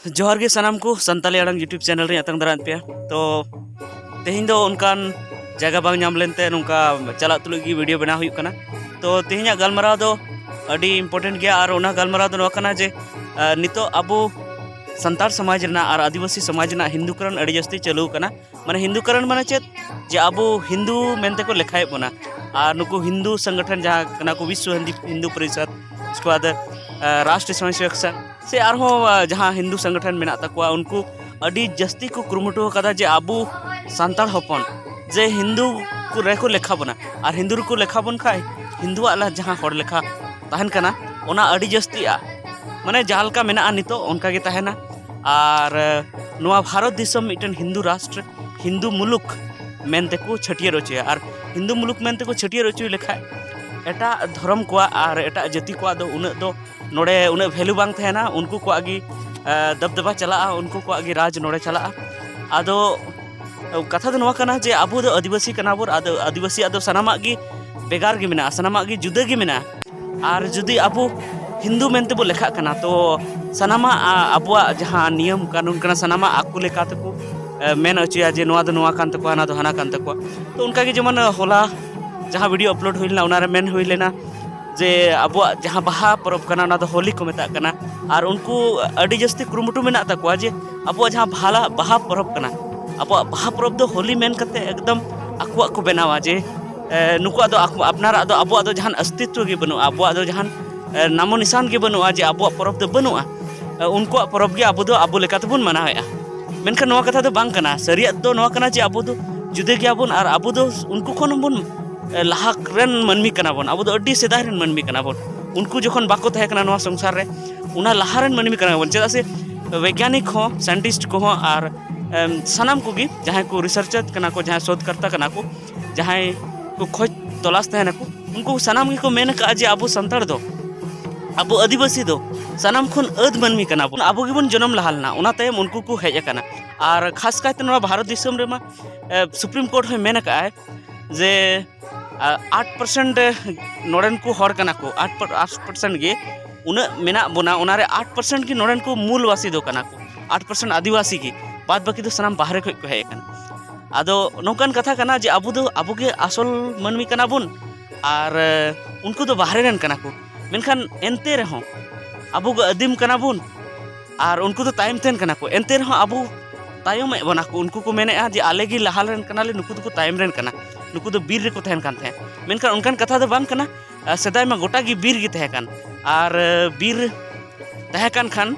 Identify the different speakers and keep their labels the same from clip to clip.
Speaker 1: जोहार गे सनाम को Santali आड़ांग YouTube channel रे अतंग दारान पे तो तेहिं दो उनकान जगह बांग नाम लेनते नुका चला तुलुग गी वीडियो बना हुई कना। तो तेहिं गलमाराव दो अडी इम्पोर्टेंट गया और उना गलमाराव दो नोकना जे नितो अबो संतार समाज रना और आदिवासी समाज रना हिंदूकरण अड़ी जस्ती चलू कना। माने हिंदूकरण माने चेत जे अबो हिंदू मेनते को लेखाए बना और नुकु हिंदू संगठन जहाँ कना को विश्व हिंदू परिषद उसके बाद राष्ट्रीय स्वयंसेवक संघ से आरहों जहाँ हिंदू संगठन मेना तकवा उनको अड़ी जस्ती को कुरुमुटु कदा जे अबो संतार हपन जे हिंदू को रेको लेखा बना और हिंदू को लेखा बन खाए हिंदू आला जहाँ हर लेखा तहन कना ओना अड़ी जस्ती माने जहाँ का मेना नितो उनका के तहना और नवा भारत दिसम मिटन हिंदू राष्ट्र हिंदू मुलुक मेनते को छटियर होचे और हिंदू मुलुक मेनते को छटियर होचे लेखा एटा धर्म को और एटा जाति को दो नोड़े उन्हें वैल्यू बांग तहना उनको को आगे दबदबा चला उनको को आगे राज नोड़े चला आदो कथा दो नवा कना जे अबो दो आदिवासी कना बोर आदो आदिवासी आदो सनामा गी बेगार गी मेना सनामा गी जुदा गी मेना और जुदी अबो हिंदू मेनते बो लेखा कना तो सनामा अबुआ जहाँ नियम कानून कना सनामा आकु लेका तको मेन अचुया जे नवा दो नवा कान तको हाना दो हाना कान तको तो उनका के जेमन होला जहाँ वीडियो अपलोड हुई लेना उनारे मेन हुई लेना जे अबुआ जहाँ बाहा परब कना ना दो होली को मेता कना और उनको अड़ी जस्ती कुरुमुटु मेना तको जे अबुआ जहाँ भाला बाहा परब कना अबुआ बाहा परब दो होली मेन कते एकदम आकुआ को बनावा जे नुकुआ दो अपनारा दो अबुआ दो जहाँ अस्तित्व के बनु अबुआ दो जहाँ नामो निशान के बनुआ जे अबुआ परब दो बनुआ उनको परब के अबो दो अबो लेका तबुन मनावेआ मेनखान नवा कथा दो बांग कना सरिया दो नवा कना जे अबो दो जुदे गया बन और अबो दो उनको खन बन लाहा रेन मनमी कना बन अबो दो अड्डी सेदाय रेन मनमी कना बन उनको जखन बाको तहे कना नवा संसार रे उना लाहा रेन मनमी कना बन चेदा से वैज्ञानिक हो साइंटिस्ट को हो और सनाम को गी जहां को रिसर्चर कना को जहां शोधकर्ता कना को जहां को खोज तलाश तहना को उनको सनाम गी को मेन का जे अबो संतार दो अबो आदिवासी दो सनाम खन अद मनमी कना बन अबो गिबन जन्म लहालना उना तायम उनको को हेज कना और खास कायते नवा भारत दिसम रे मा सुप्रीम कोर्ट है मेन का जे 8% नोड़न को हर कना को 8% गे उन मेना बोना उनारे 8% की नोड़न को मूलवासी दो कना को 8% आदिवासी की बाद बाकी तो सनाम बाहर को है कना आदो नौकान कथा कना जे अबो के असल मनमी कना बुन और उनको तो बाहर रन कना को मेनखान एनते रहो अबो को आदिम कना बुन और उनको तो टाइम तेन कना को एनते रहो अबो तायम बना को उनको को मेने जे आले गी लहाल रन कना ले नुकु तो टाइम रन कना नुकु तो बीर रे को तहन कान थे मेनखान उनकान कथा दो बांग कना सदाय मा गोटा गी बीर गी तहे कान और बीर तहे कान खान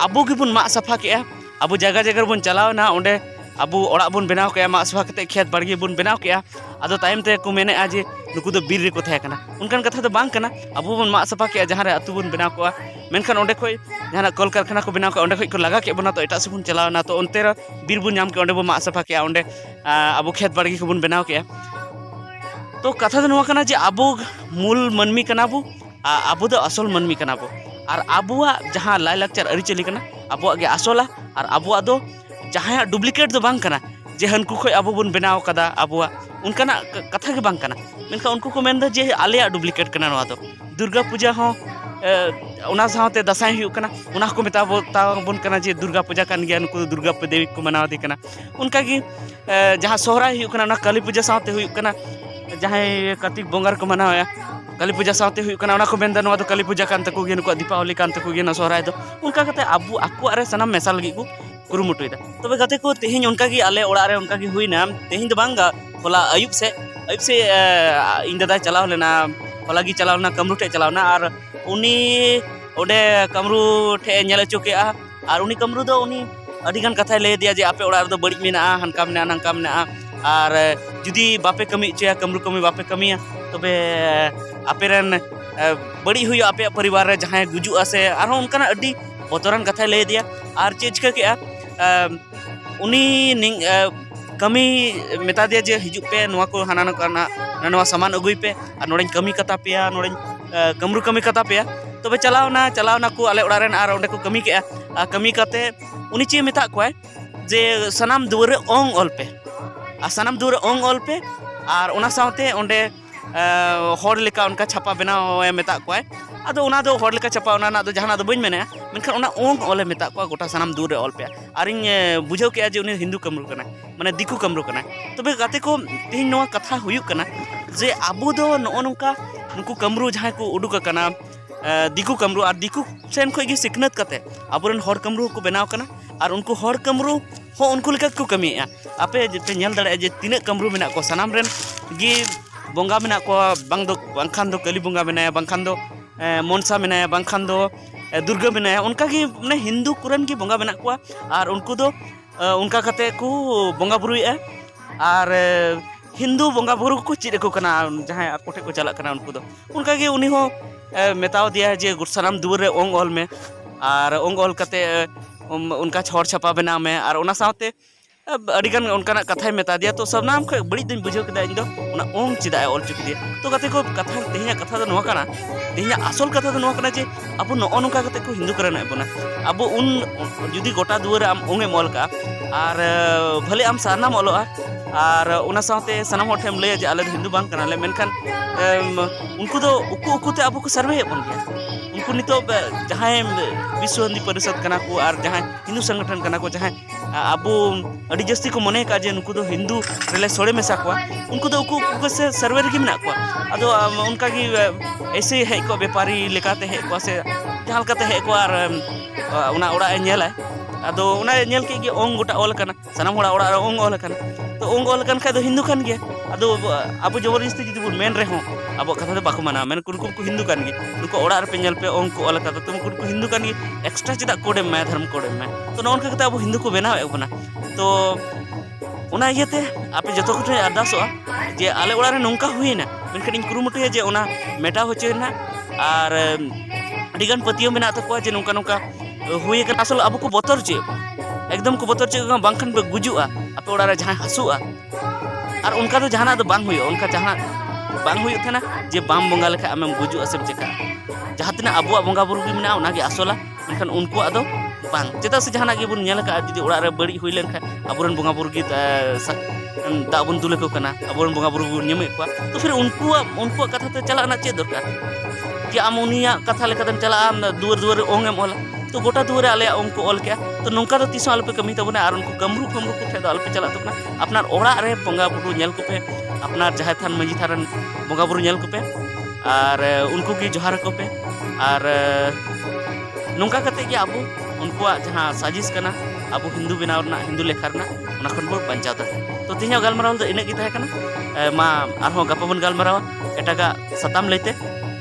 Speaker 1: अबो गी बुन मा सफा के अबो जगह जगह बन चलाव ना ओंडे अबो ओड़ा बन बनाव के मा सफा कते खेत बाड़गे बन बनाव के आदो टाइम ते को मेने जे नुकु दो बीर रे को तहे काना उनकान कथा दो बांग कना अबो बन मा सफा के जहां रे अतु बन बनाव को मेनखान ओंडे खोय जहां कल कारखाना को बनाव के ओंडे खोय को लगा के बना तो एटा से बन चलाव ना तो ओनते रे बीर बन नाम के ओंडे बो मा सफा के ओंडे अबो खेत बाड़गे को बन बनाव के तो कथा दो नवा कना जे अबो मूल मनमी कना बो अबो दो असल मनमी कना बो और अबुआ जहाँ लाय लाकचार अरिचली कना अबुआ गे असला और अबुआ दो जहाँ डुप्लीकेट दो बांग कना जे हनको खोय अबो बन बनाव कदा अबुआ उनकाना कथा के बांग कना मेनखा उनको को मेनदा जे आलेया डुप्लीकेट कना नवा दो दुर्गा पूजा हो उना साथे दसाई हुई कना उना को मेता बन कना जे दुर्गा पूजा कान गया उनको दुर्गा देवी को मनाव दी कना उनका की जहाँ सोहराय हुई कना काली पूजा साथे हुई कना जहाँ कार्तिक बोंगार को मनावा काली पूजा साथे हुई कना उना को मेनदा नवा दो काली पूजा कान तको गे नुको दीपावली कान तको गे ना सोहराय दो उनका कते अबु आकु अरे सनाम मेसा लगी को कुरुमुटुइदा तबे गते को तेहिं उनका की आले ओड़ा रे उनका की हुईना तेहिं दो बांगा होला अयुब से इन दादा चलाव लेना होला गी चलाव ना कमरू टे चलाव ना और उनी ओडे कमरू ठे नेल चुके और उनी कमरू दो उनी अडिगान कथा ले दिया जे आपे ओड़ा रे दो बड़ी मेना हनका मेना नंका मेना और जुदी बापे कमी चया कमरू कमी बापे कमिया तबे आपेरन बड़ी हुई आपे परिवार रे जहां गुजु आसे और उनका अड्डी बतरन कथा ले दिया और चेज के उनी कमी मेता दिया जे हिजु पे नवा को हाना नवा सामान अगुई पे और नोड़े कमी कता पेया नोड़े कमरू कमी कता पेया तबे चलावना को आले ओड़ा रेन और ओंडे को कमी के कमी कते उनी चे मेता को जे सनाम दुआरे ओंग ऑल पे सनाम दुआरे ओंग ऑल पे और उना साथे ओंडे हर लेका उनका छापा बनाव मेता को ado ona do hor leka chapa ona na do jahana do bain mena menkan ona ong ole meta ko gota sanam dur re ol pe aring bujhau ke je uni hindu kamru kana mane diku kamru kana tobe gate ko tin noa katha huyuk kana je abu do no nongka nuku kamru jahay ko uduk kana दिकू कमरू और दिकू सेन खी सिखनत करते आबोरन हर कमरू को बनाव कना और उनको हर कमरू हो उनको लेका को कमी आपे पे नेल दाड़े जे तीन कमरू मेना को सनाम रेन गी बोंगा मेना को बांखान दो कली बोंगा मेनाया बांखान दो मनसा मेनाया बांखान दो दुर्गा मेनाया उनका की माने हिंदू कुरन की बोंगा मेना को और उनको दो उनका कते को बोंगा बुरुया और हिंदू बोंगा बुरु को चीज को कना जहां आकोटे को चला कना उनको दो उनका के उनी हो मेताव दिया जे सनाम दुआर रे ओंग ऑल में और ओंग ऑल कते उनका छोड़ छपा बनाव में और उना साथे अड़ीगान उनका कथा मेता दिया तो सब नाम खो बड़ी दिन बुझे कदा इन दो उना ओंग चिदा ऑल चुकी दिया तो कते को कथा तेहिया कथा दो नोआ कना तेहिया असल कथा दो नोआ कना जे अब नो नोका कते को हिंदू करना बना अब उन जुदी गोटा दुआर आम ओंगे मॉल का और भले आम सारनाम ऑलोआ और उना साथे सनाम हर ठेम लय जे आले हिंदू बांग कनाले मेनखान उनको दो उकु उकु ते अब को सर्वे बन गया उनको नितो जहां विश्व हिंदी परिषद कना को और जहां हिंदू संगठन कना को जहां अब अड़ी जस्ती को मने का जे उनको दो हिंदू रेले सोड़े में साकवा उनको दो उकु से सर्वे रे मेना को अदो उनका की ऐसे है को व्यापारी लेकाते है को से जहां लकाते है को और उना ओड़ा नेला अदो उना नेल के ओंग गोटा ऑल कना सनाम होड़ा ओड़ा ओंग ऑल कना तो ओंग ऑल कन खा दो हिंदू खान गया अदो अब जबरदस्ती जुदी बुन मेन रहे अब कथा दो बाको माना मेन कुनको को हिंदू कान गे नुको ओड़ा रे पेंजल पे ओंग को ऑल कदा तुम कुनको हिंदू कान गे एक्स्ट्रा चेदा कोडे में धर्म कोडे में तो नोन का अब हिंदू को बनाव बना तो उना इयते आपे जतो को अरदासोआ जे आले ओड़ा रे नोंका हुईना मेनखान इन कुरुमुटुया जे उना मेटा होचेना और अड़ीगान पतियो मेना तको जे नोंका नोंका हुई के असल अब को बतर चे एकदम को बतर चे बांखान पे गुजुआ आपे ओड़ा रे जहां हसुआ और उनका तो जहाना तो बांग हुई उनका जहां बांग हुई थे ना जे बाम बोंगा लेखा आमेम गुजुआ से चेका जहां तना अबुआ बोंगा बुरु भी मेना उना के असला मेनखान उनको आदो बांग चेता से जहाना के बुन नेल का जुदी ओड़ा रे बड़ी हुई लेन खा अबुरन बोंगा बुरु की दा बुन दुले को कना अबुरन बोंगा बुरु बुन नेमे को तो फिर उनको कथा ते चला ना चे दरकार कि आम उनिया कथा लेका चला दुआर दुआर ओंगेम ओला तो गोटा दुआरे आले उनको ऑल क्या तो नौका तो तीसों आलपे कमी तबना और उनको कमरू कमरू को ठेदो आलपे चला तबना अपनार ओड़ा रे बोंगा बुरु नेल को पे अपनार जहां थान मंजी थारन बोंगा बुरु नेल को पे और उनको की जोहार को पे और नौका कते कि अब उनको जहां साजिश कना अब हिंदू बनाव ना हिंदू लेखा ना उना खन बोर बंचाव दा तो तिहिया गालमराव दो इने की तहे कना मा आरो गपा बन गालमराव एटागा सताम लेते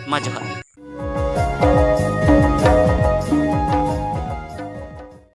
Speaker 1: मा जोहार।